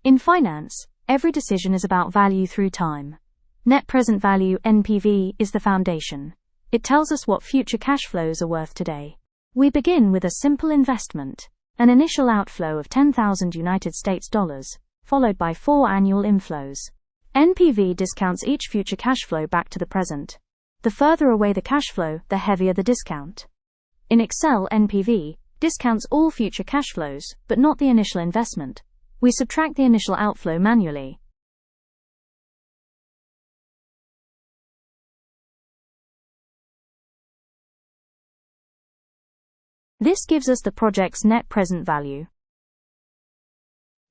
In finance, every decision is about value through time. Net present value (NPV) is the foundation. It tells us what future cash flows are worth today. We begin with a simple investment, an initial outflow of $10,000, followed by 4 annual inflows. NPV discounts each future cash flow back to the present. The further away the cash flow, the heavier the discount. In Excel, NPV discounts all future cash flows, but not the initial investment. We subtract the initial outflow manually. This gives us the project's net present value.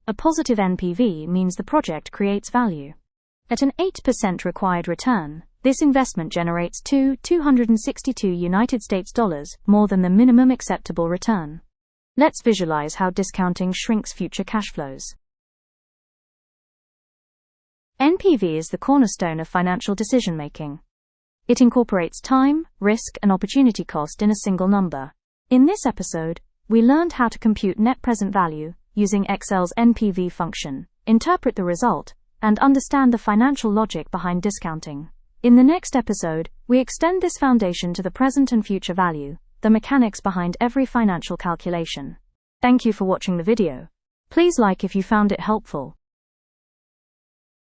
A positive NPV means the project creates value. At an 8% required return, this investment generates $262 more than the minimum acceptable return. Let's visualize how discounting shrinks future cash flows. NPV is the cornerstone of financial decision-making. It incorporates time, risk, and opportunity cost in a single number. In this episode, we learned how to compute net present value using Excel's NPV function, interpret the result, and understand the financial logic behind discounting. In the next episode, we extend this foundation to the present and future value, the mechanics behind every financial calculation. Thank you for watching the video. Please like if you found it helpful.